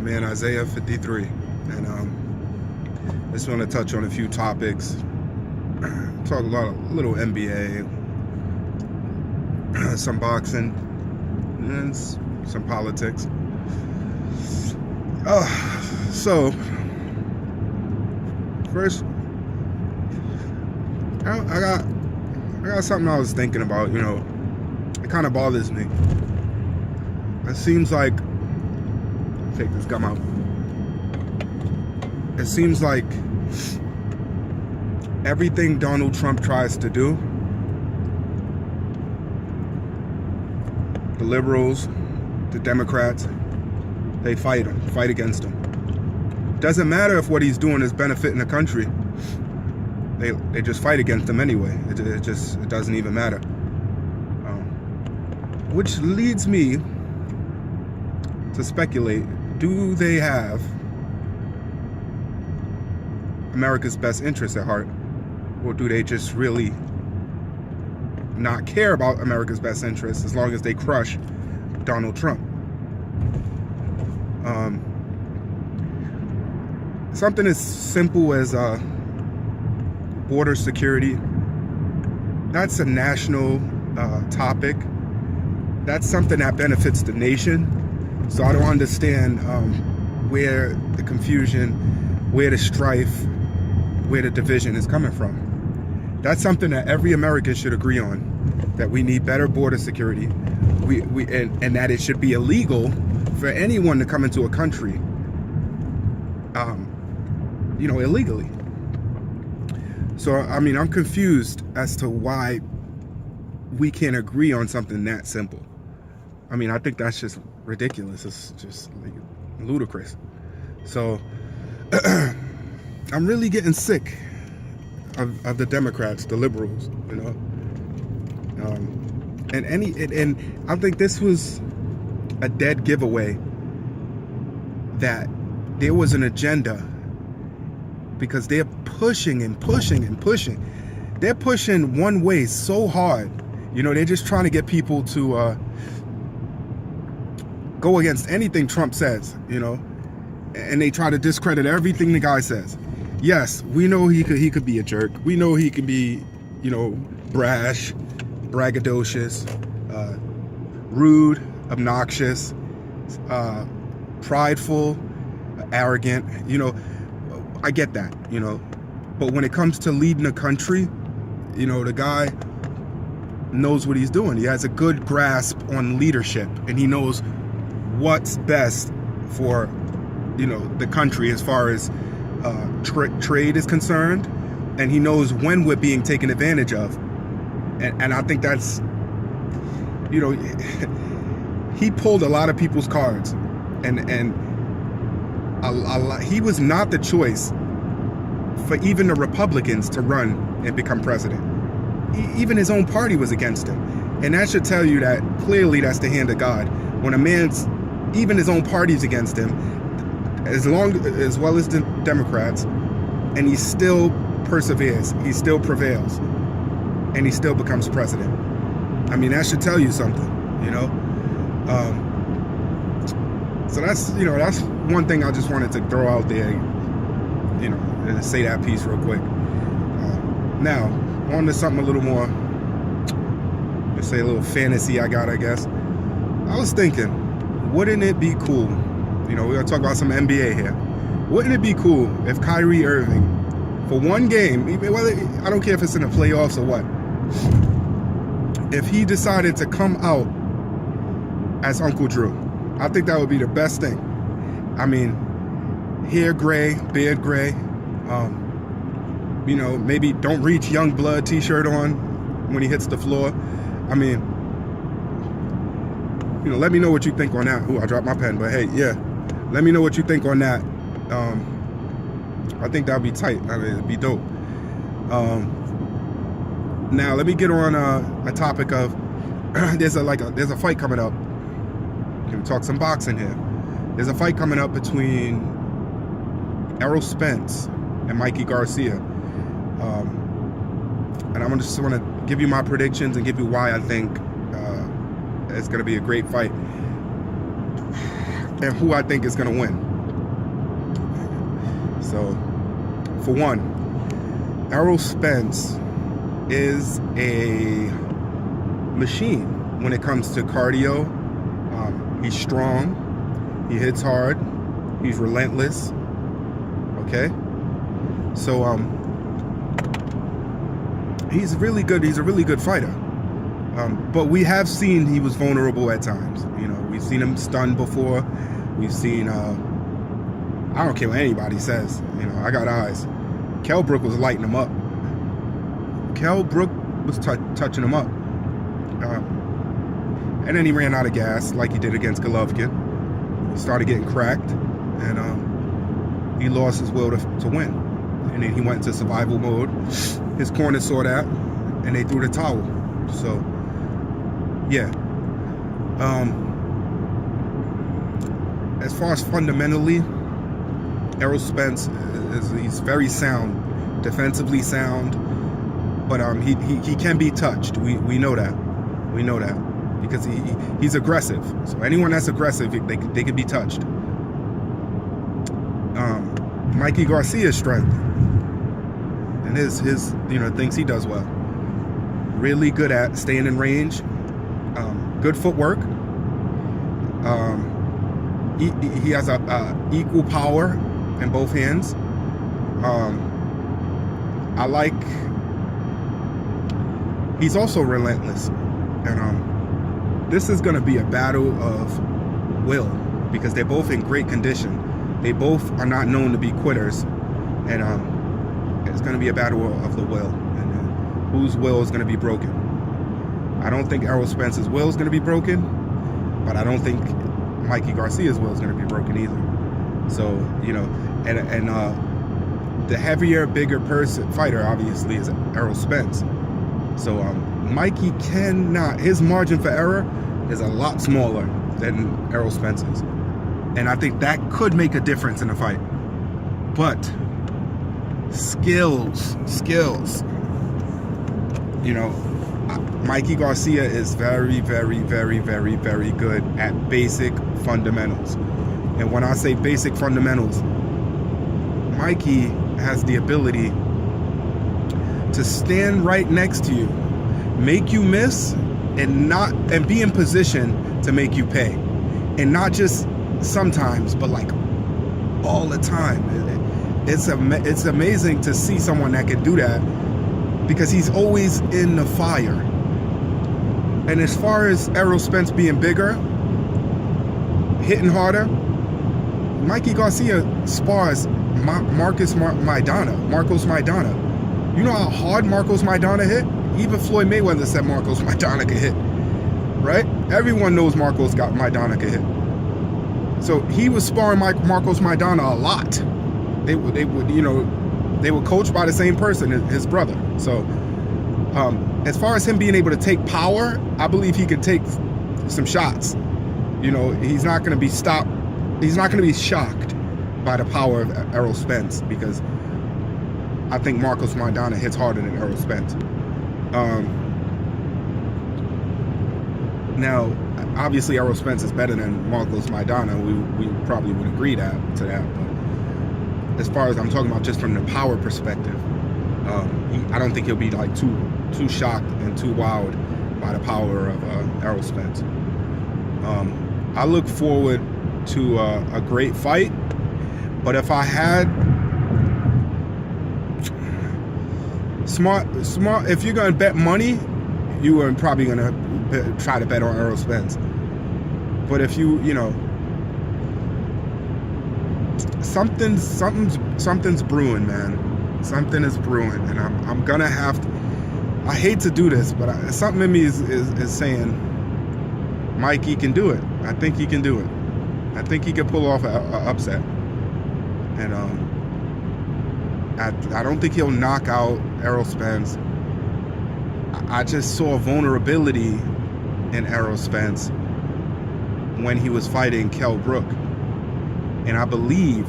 man Isaiah 53, and I just want to touch on a few topics. Talk a little NBA, some boxing, and some politics. So first, I got something I was thinking about. It kind of bothers me. It seems like, take this gum out. It seems like everything Donald Trump tries to do, the liberals, the Democrats, they fight against him. Doesn't matter if what he's doing is benefiting the country. They just fight against him anyway. It doesn't even matter. Which leads me to speculate, do they have America's best interests at heart? Or do they just really not care about America's best interests as long as they crush Donald Trump? Something as simple as border security, that's a national topic. That's something that benefits the nation. So I don't understand where the confusion, where the strife, where the division is coming from. That's something that every American should agree on, that we need better border security, and that it should be illegal for anyone to come into a country, illegally. So, I'm confused as to why we can't agree on something that simple. I think that's just ridiculous. It's just like ludicrous. So, I'm really getting sick of the Democrats, the liberals, and I think this was a dead giveaway that there was an agenda, because they're pushing and pushing and pushing. They're pushing one way so hard. They're just trying to get people to go against anything Trump says, and they try to discredit everything the guy says. Yes, we know he could be a jerk. We know he can be, brash, braggadocious, rude, obnoxious, prideful, arrogant. I get that, But when it comes to leading a country, the guy knows what he's doing. He has a good grasp on leadership, and he knows what's best for, the country as far as trade is concerned, and he knows when we're being taken advantage of, and I think that's, he pulled a lot of people's cards, and he was not the choice for even the Republicans to run and become president. Even his own party was against him, and that should tell you that clearly that's the hand of God. When even his own party's against him, as well as the Democrats, and he still perseveres, he still prevails, and he still becomes president. That should tell you something, So that's one thing I just wanted to throw out there, and say that piece real quick. Now, on to something a little more, let's say a little fantasy I guess. I was thinking, wouldn't it be cool, we're going to talk about some NBA here. Wouldn't it be cool if Kyrie Irving, for one game, whether, I don't care if it's in the playoffs or what, if he decided to come out as Uncle Drew? I think that would be the best thing. Hair gray, beard gray, maybe don't reach young blood t-shirt on when he hits the floor. Let me know what you think on that. Ooh, I dropped my pen, but hey, yeah. Let me know what you think on that. I think that'd be tight. It'd be dope. Now, let me get on a topic of, there's a fight coming up. Can we talk some boxing here? There's a fight coming up between Errol Spence and Mikey Garcia. And I'm just want to give you my predictions and give you why I think it's going to be a great fight and who I think is going to win. So, for one, Errol Spence is a machine when it comes to cardio. He's strong. He hits hard. He's relentless. Okay? So, he's really good. He's a really good fighter. But we have seen he was vulnerable at times. You know, we've seen him stunned before. We've seen, I don't care what anybody says. You know, I got eyes. Kell Brook was lighting him up. Kell Brook was touching him up. And then he ran out of gas like he did against Golovkin. He started getting cracked. And he lost his will to win. And then he went into survival mode. His corner saw that. And they threw the towel. So, yeah. As far as fundamentally, Errol Spence he's very sound, defensively sound, but he can be touched. We know that. We know that because he's aggressive. So anyone that's aggressive, they can be touched. Mikey Garcia's strength and his things he does well. Really good at staying in range. Good footwork. He has a equal power in both hands. I like. He's also relentless, and this is going to be a battle of will because they're both in great condition. They both are not known to be quitters, and it's going to be a battle of the will, and whose will is going to be broken. I don't think Errol Spence's will is going to be broken, but I don't think Mikey Garcia's will is going to be broken either. So, you know, and the heavier, bigger fighter obviously is Errol Spence. So Mikey cannot, his margin for error is a lot smaller than Errol Spence's. And I think that could make a difference in a fight. But skills, you know, Mikey Garcia is very, very, very, very, very good at basic fundamentals. And when I say basic fundamentals, Mikey has the ability to stand right next to you, make you miss, and be in position to make you pay. And not just sometimes, but like all the time. It's amazing to see someone that can do that because he's always in the fire. And as far as Errol Spence being bigger, hitting harder, Mikey Garcia spars Marcos Maidana. You know how hard Marcos Maidana hit? Even Floyd Mayweather said Marcos Maidana could hit, right? Everyone knows Marcos Maidana could hit. So he was sparring Marcos Maidana a lot. They were coached by the same person, his brother. So as far as him being able to take power, I believe he could take some shots. You know, he's not going to be stopped. He's not going to be shocked by the power of Errol Spence because I think Marcos Maidana hits harder than Errol Spence. Now, obviously, Errol Spence is better than Marcos Maidana. We probably would agree to that. But as far as I'm talking about, just from the power perspective, I don't think he'll be like too shocked and too wowed by the power of Errol Spence. I look forward to a great fight, but if I had smart, if you're gonna bet money, you are probably gonna try to bet on Errol Spence. But if you know, something's brewing, man. Something is brewing, and I'm gonna have to. I hate to do this, but something in me is saying Mikey can do it. I think he can do it. I think he can pull off an upset, and I don't think he'll knock out Errol Spence. I just saw vulnerability in Errol Spence when he was fighting Kell Brook, and I believe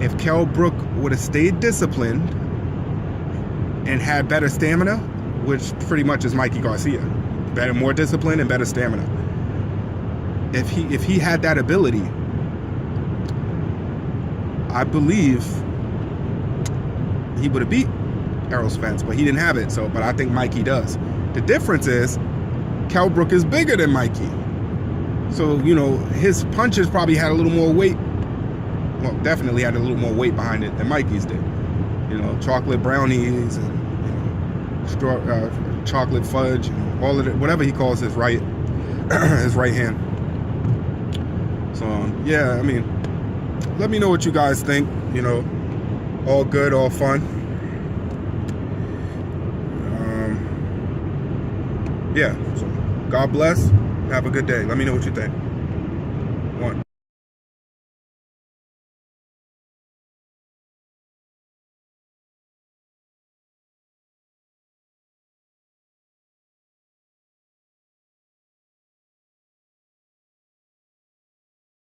if Kell Brook would have stayed disciplined and had better stamina, which pretty much is Mikey Garcia, more discipline and better stamina. If he had that ability, I believe he would have beat Errol Spence, but he didn't have it. So, but I think Mikey does. The difference is Kell Brook is bigger than Mikey. So, you know, his punches probably had a little more weight. Well, definitely had a little more weight behind it than Mikey's did. You know, chocolate brownies and, you know, chocolate fudge and all of it, whatever he calls his right hand. So, yeah, I mean, let me know what you guys think. You know, all good, all fun. Yeah, so God bless. Have a good day. Let me know what you think.